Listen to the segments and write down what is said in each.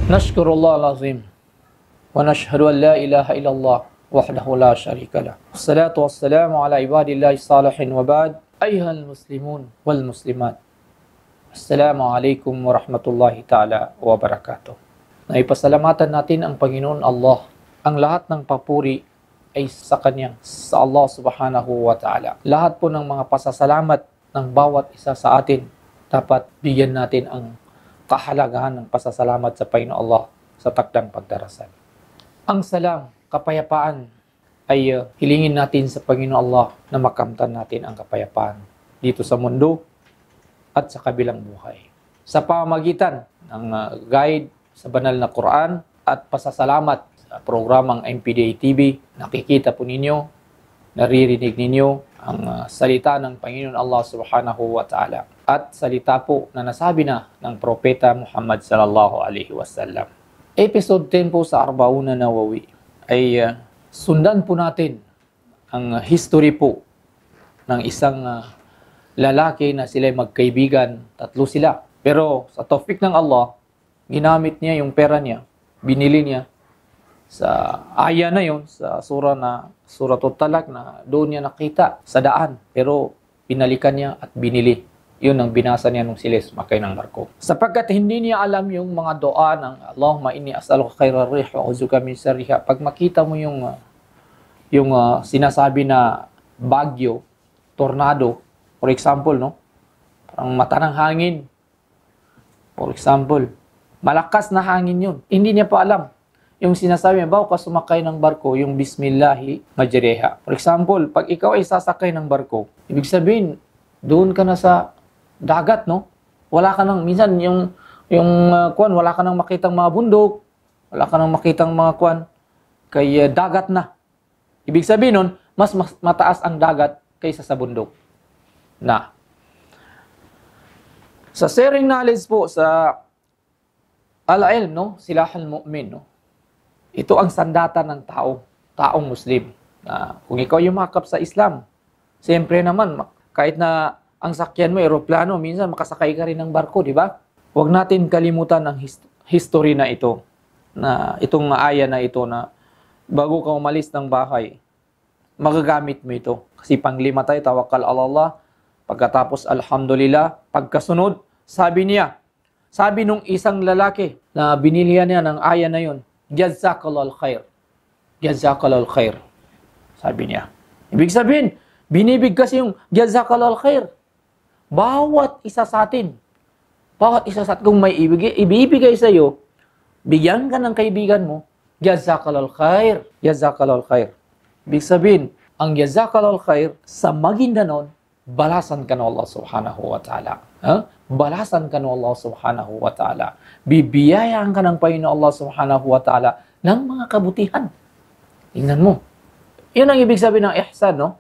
نشكر الله العظيم ونشهد أن لا إله إلا الله وحده لا شريك له والصلاة والسلام على عباد الله الصالحين وبعد أيها المسلمون والمسلمات السلام عليكم ورحمة الله تعالى وبركاته. Naipasalamatan natin ang Panginoon Allah. Ang lahat ng papuri ay sa Kanya, sa Allah subhanahu wa ta'ala. Lahat po ng mga pasasalamat ng bawat isa sa atin, dapat bigyan natin ang kahalagahan ng pasasalamat sa Panginoon Allah sa takdang pagdarasal. Ang salam, kapayapaan, ay hilingin natin sa Panginoon Allah na makamtan natin ang kapayapaan dito sa mundo at sa kabilang buhay. Sa pamamagitan ng guide sa banal na Quran at pasasalamat sa programang MPDA TV, nakikita po ninyo, naririnig ninyo ang salita ng Panginoon Allah subhanahu wa ta'ala at salita po na nasabi na ng Propeta Muhammad sallallahu alaihi wasallam. Episode 10 po sa Arbauna Nawawi ay sundan po natin ang history po ng isang lalaki na sila'y magkaibigan, tatlo sila. Pero sa tawfik ng Allah, ginamit niya yung pera niya, binili niya sa aya na yon sa Suratul Talaq na doon niya nakita sa daan. Pero pinalikan niya at binili. Yun ang binasa niya nung sila sumakay ng barko. Sapagkat hindi niya alam yung mga doa ng Allahumma inni as'aluka khairar rih wa a'udzuka min sharriha. Pag makita mo yung sinasabi na bagyo, tornado, for example, no? Parang mata ng hangin. For example, malakas na hangin yun. Hindi niya pa alam. Yung sinasabi niya, bago ka sumakay ng barko, yung Bismillahi majreha. For example, pag ikaw ay sasakay ng barko, ibig sabihin, doon ka na sa dagat, no? Wala ka nang, minsan, wala ka nang makitang mga bundok, wala ka nang makitang mga kay dagat na. Ibig sabihin nun, mas mataas ang dagat kaysa sa bundok. Na, sa sharing knowledge po, sa al-ilm, no? Silahul mu'min, no? Ito ang sandata ng taong Muslim. Kung ikaw yumakap sa Islam, siyempre naman, kahit na ang sakyan mo, eroplano, minsan makasakay ka rin ng barko, di ba? Huwag natin kalimutan ang history na ito, na itong aya na ito na bago ka umalis ng bahay, magagamit mo ito. Kasi panglima tayo, tawakkal ala Allah, pagkatapos alhamdulillah, pagkasunod, sabi nung isang lalaki na binilihan niya ng aya na yun, Jazakallahu khair. Jazakallahu khair. Sabi niya. Ibig sabihin, binibigkas yung Jazakallahu khair. Bawat isa sa atin, kung may ibibigay sa iyo, bigyan ka ng kaibigan mo, Jazakallahu khair. Jazakallahu khair. Ibig sabihin, ang Jazakallahu khair, sa Maguindanon, balasan ka ng Allah subhanahu wa ta'ala. Balasan ka ng Allah subhanahu wa ta'ala. Bibiyayaan ka ng Panginoon Allah subhanahu wa ta'ala ng mga kabutihan. Tingnan mo. Yun ang ibig sabihin ng ihsan, no?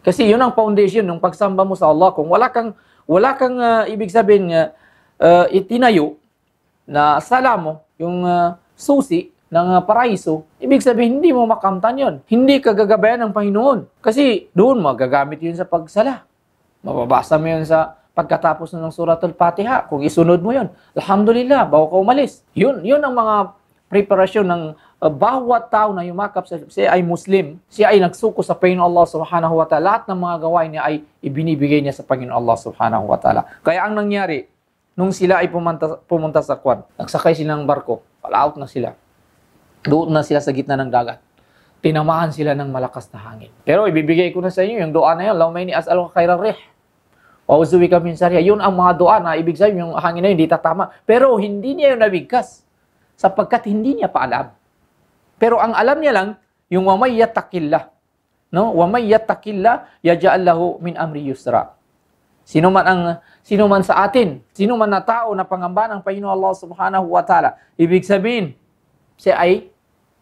Kasi yun ang foundation ng pagsamba mo sa Allah. Kung wala kang ibig sabihin itinayo na sala mo, yung susi ng paraiso, ibig sabihin hindi mo makamtan yun. Hindi ka gagabayan ng Panginoon. Kasi doon magagamit yun sa pagsala. Mababasa mo yun sa pagkatapos ng Suratul Fatiha. Kung isunod mo yun, alhamdulillah, bago ka umalis. Yun ang mga preparasyon ng bawat tao na yumakap siya ay Muslim, siya ay nagsuko sa Panginoon Allah subhanahu wa ta'ala. Lahat ng mga gawain niya ay ibinibigay niya sa Panginoon Allah subhanahu wa ta'ala. Kaya ang nangyari, nung sila ay pumunta sa nagsakay sila ng barko, palaot na sila. Doon na sila sa gitna ng dagat. Tinamaan sila ng malakas na hangin. Pero ibibigay ko na sa inyo yung doa na yun, Allahumma inni as'aluka khairar rih wa a'udzubika min sharriha. Yun ang mga doa na ibig sabihin yung hangin na yun, hindi tatama. Pero hindi niya yun nabigkas sapagkat hindi niya pa alam. Pero ang alam niya lang, yung wa may yattaqillah. No? Wa may yattaqillah yaj'al lahu min amri yusra. Sino man sa atin, sino man na tao na pangamba ng Panginoon Allah subhanahu wa ta'ala, ibig sabihin, siya ay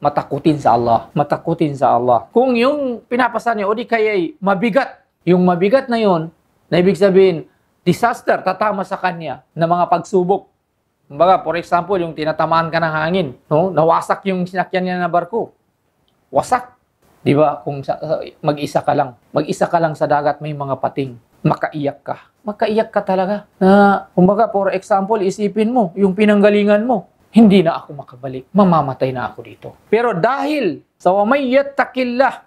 matakutin sa Allah. Matakutin sa Allah. Kung yung pinapasa niya, o di kaya ay mabigat, yung mabigat na yun, na ibig sabihin, disaster, tatama sa kanya na mga pagsubok. Kumbaga, for example, yung tinatamaan ka ng hangin, no? Nawasak yung sinakyan niya na barko. Wasak. Di ba? Kung mag-isa ka lang sa dagat, may mga pating. Makaiyak ka. Makaiyak ka talaga. Na, kumbaga, for example, isipin mo, yung pinanggalingan mo. hindi na ako makabalik. Mamamatay na ako dito. Pero dahil sa wa may yattaqillah,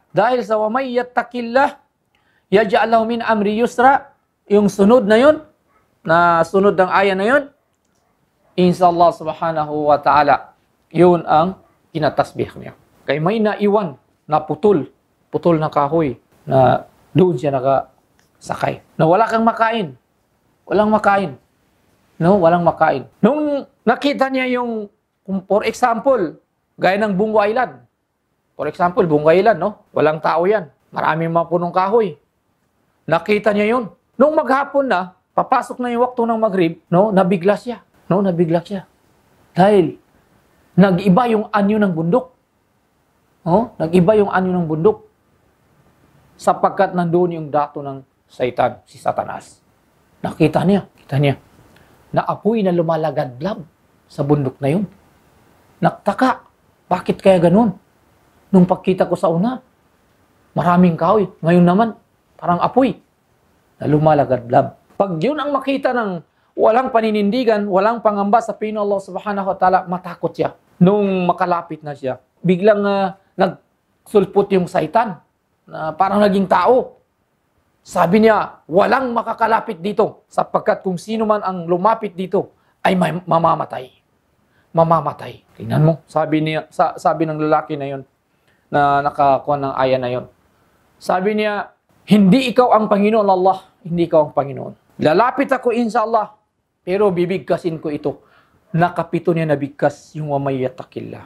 yaj'al lahu min amri yusra, yung sunod na yun, na sunod ng aya na yun, inshallah subhanahu wa ta'ala, yun ang kinatasbih niya. Kaya may naiwan na putol na kahoy na doon siya nakasakay. Na wala kang makain. Walang makain. No, walang makain. Nung nakita niya yung, for example, gaya ng Bungo Island. For example, Bungo Island, no? Walang tao yan. Maraming mga punong kahoy. Nakita niya yun. Nung maghapon na, papasok na yung wakto ng Maghrib, no? Nabigla siya. Dahil nag-iba yung anyo ng bundok. Oh, nag-iba yung anyo ng bundok. Sapagkat nandoon yung dato ng Satan, si Satanas. Nakita niya, na apoy na lumalagad-lab sa bundok na yun. Naktaka, bakit kaya ganun? Nung pagkita ko sa una, maraming kahoy. Ngayon naman, parang apoy na lumalagad-lab. Pag yun ang makita ng walang paninindigan, walang pangamba sa Panginoon Allah subhanahu wa ta'ala, matakot siya. Nung makalapit na siya, biglang nagsulpot yung Satan, na parang naging tao. Sabi niya, walang makakalapit dito, sapagkat kung sino man ang lumapit dito, ay mamamatay. Mamamatay. Tingnan mo, sabi ng lalaki na yun, na nakakuha ng aya na yun. Sabi niya, hindi ikaw ang Panginoon Allah, hindi ikaw ang Panginoon. Lalapit ako inshallah, pero bibigkasin ko ito. Nakapito niya nabigkas yung wamayatakillah.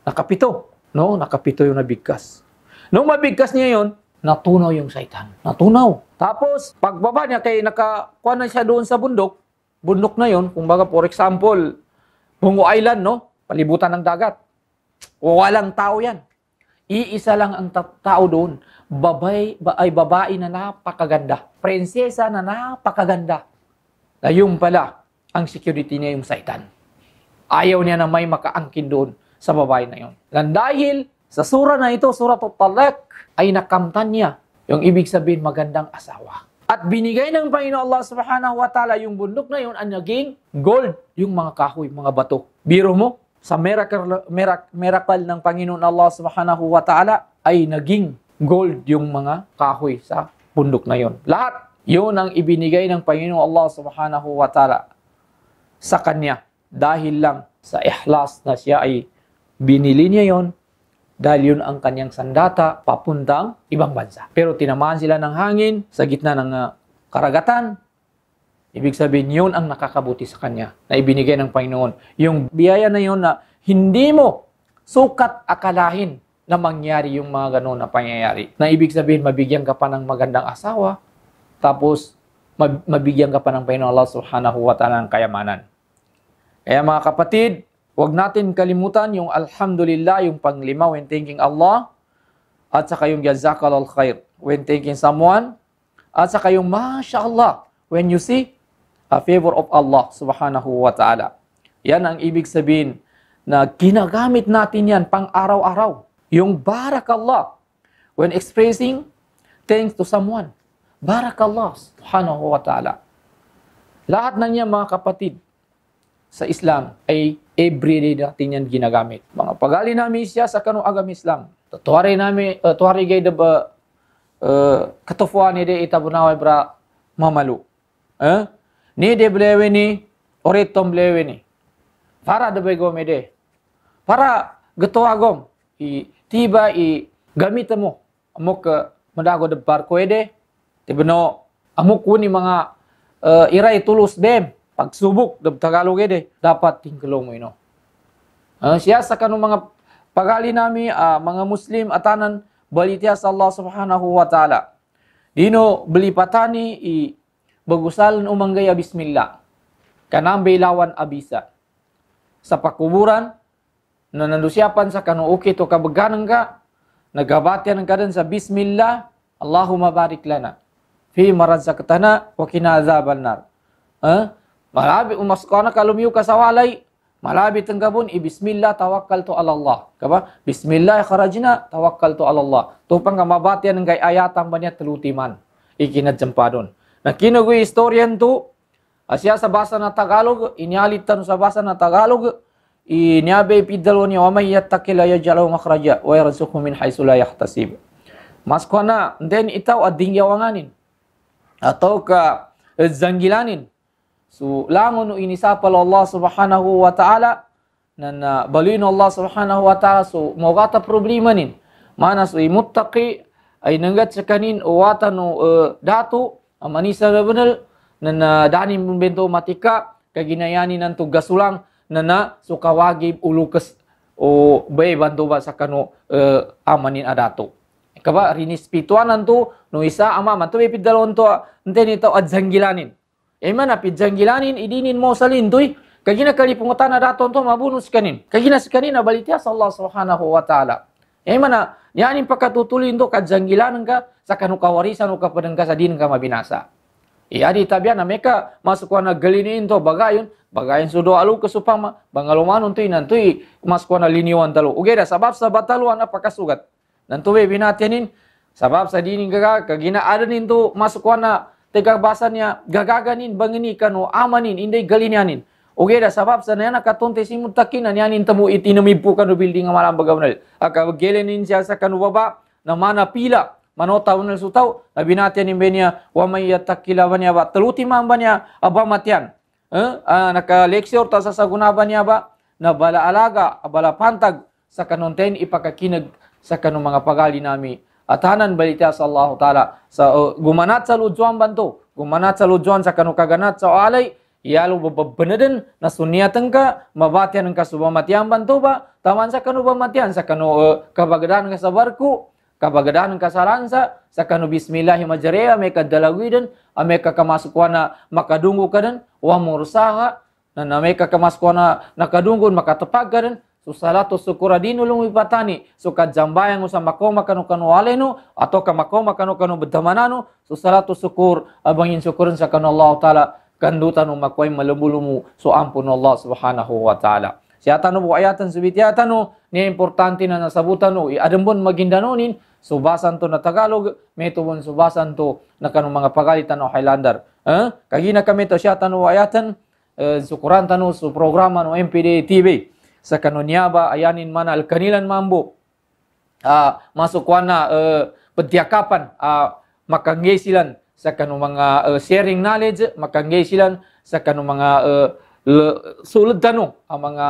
Nakapito, no? Nakapito yung nabigkas. Nung mabigkas niya yon, natunaw yung Satan. Natunaw. Tapos, pagbaba niya, kay nakakuha na siya doon sa bundok na yon, kumbaga, for example, Bungo Island, no? Palibutan ng dagat. Walang tao yan. Iisa lang ang tao doon. Babae na napakaganda. Prinsesa na napakaganda. Na yung pala, ang security niya yung Satan. Ayaw niya na may makaangkin doon sa babae na yun. Dan dahil sa sura na ito, Surah At-Talaq, ay nakamtan niya yung ibig sabihin magandang asawa. At binigay ng Panginoon Allah subhanahu wa ta'ala yung bundok na yun ang naging gold, yung mga kahoy, mga bato. Biro mo, sa miracle ng Panginoon Allah subhanahu wa ta'ala ay naging gold yung mga kahoy sa bundok na yon. Lahat, yun ang ibinigay ng Panginoon Allah subhanahu wa ta'ala sa kanya. Dahil lang sa ikhlas na siya ay binili niya yon, dahil yun ang kanyang sandata papuntang ibang bansa. Pero tinamaan sila ng hangin sa gitna ng karagatan. Ibig sabihin, yun ang nakakabuti sa kanya na ibinigay ng Panginoon. Yung biyaya na yun na hindi mo sukat akalahin na mangyari yung mga ganun na pangyayari. Na ibig sabihin, mabigyan ka pa ng magandang asawa, tapos mabigyan ka pa ng Panginoon Allah subhanahu wa ta'ala ng kayamanan. Kaya mga kapatid, huwag natin kalimutan yung alhamdulillah, yung panglima when thanking Allah, at saka yung jazakallahu khair when thanking someone, at saka yung mashallah when you see a favor of Allah subhanahu wa ta'ala. Yan ang ibig sabihin na ginagamit natin yan pang araw-araw. Yung barakallah when expressing thanks to someone. Barakallah subhanahu wa ta'ala. Lahat na niya mga kapatid sa Islam ay everyday natin yan ginagamit. Mga pagali namin siya sa kanong agam Islam. Tuwari gay da ba katufuan ni de itabunaway bra mamalu. Ni de blewe ni oritom blewe ni. Para da bego me de. Para gatuagom tiba gamit mo amok madago de barko ede. Tibno amok kuni mga iray tulus bem. Pagsubok, Tagalog ede, dapat tingkalo mo ino. Siya sa kanong mga pagali nami, mga Muslim, atanan, balitya sa Allah subhanahu wa ta'ala. Dino, belipatani, bagusalan umanggaya bismillah. Kanang bailawan abisa. Sa pakuburan, na nandusyapan sa kanong ukit o kabaganan ka, nagabatyan ng kadan sa bismillah, Allahumma barik lana. Fi marazaqtana wa qina adzaban nar. Malabi umaskona kalumiyo ka sa walay, malabi tang gabon bismillah tawakkaltu ala Allah. Kaba bismillah kharajna tawakkaltu ala Allah. Tupang nga mabatyan ng gay ayatang banya telutiman. Ikinadjampadon. Na kinugoy istoryan to, asya sa basa na Tagalog, inyalit tan sa basa na Tagalog, inyabe pidaloni wa may yattaqilla yaj'alu makhraja wa yarzuqhu min haitsu la yahtasib. Mas kuana then itaw adingyawanganin atau ka zanggilanin. So langon inisapal Allah Subhanahu wa taala nan balin Allah Subhanahu wa taala so mogata problema nin. Mana so muttaqi ay nanggat sakanin watan datu amanisa benar nan dani membento matika kaginayani nan tugas ulang nana suka wagib ulukes o bay bantu ba sakano amanin adato. Kaba rinis pituanan tu no isa ama mantu pidalon to enten ito adzanggilanin. Mana pidzanggilanin idinin mo salin tuy kagina kali pungutan adaton to mabunus kanin. Kagina sekanin abalitia Allah Subhanahu wa taala. Mana yanin pakatutulin to kadzanggilanan ka sakano kawarisan o kapadangka sa din ka mabinasa. Di tabian mereka masuk wana galinin to bagayon sudo alu kesupama bangalumanon tuy nantoy masuk wana liniwan talo. Ugeda sabab sa bataluan apakasugat. Nanto binatianin sabab sa dinin kagina adanin to masuk wana tega basannya gagaganin bangini kanu amanin indai galinianin. Ugeda sabab sa nana katonte simut takinan yanin temu itinamipu kanu building malam bagawnal. Aka gelenin siya sa kanu baba na mana pila manota unal sutau nabinatian imbenya wa may yattaqilla banya ba teluti mambanya abamatian. Naka lecture ta sa saguna banya ba na bala alaga bala pantag sa kanonten ipakakinag sa kanu mga pagali nami. Atanan balita sa Allah Ta'ala sa gumanat sa lujuan bantu, gumanat sa lujuan sa kanu kaganat sa alay, yalo bababanadan na sunyatan ka, mabatian ka subamatian bantu ba, taman sa kanu bamatian, sa kanu kabagadan ka sa barko, kabagadan ka sa lansa, sa kanu bismillahirrahmanirrahim, may kadalawidan, may kakamasukwa na makadungo ka din, wa mursaha, na may kakamasukwa na nakadungo, makatapag ka din, so salatu syukuradino lumipatani so kajambayang sa makoma kanu aleno atau ka makoma kanu bedamanano so salatu syukur abangin syukuran sa kanu Allah taala kandutan makway malumulumu so ampun Allah Subhanahu wa taala. Siatano bu ayatan subitiatano ni importante na nasabutano adembon magindanonin subasan to na Tagalog metubon subasan to na kanu mga pagalitan o Highlander. Kagina kami to siatano ayatan syukuran tano su programa no MPD TV. Sa kanonyaba ayanin mana alkanilan mambo masuk wana pediakapan makanggesilan sa kanu mga sharing knowledge makanggesilan sa kanu mga sulod tano ang mga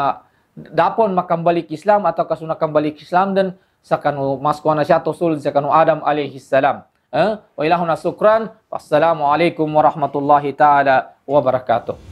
dapon makambalik Islam atau kasuna kambalik Islam dan sa kanu maskuana siya to sulod sa kanu Adam alaihi salam. Wa ilahuna sukran. Wassalamu alaikum warahmatullahi taala wabarakatuh.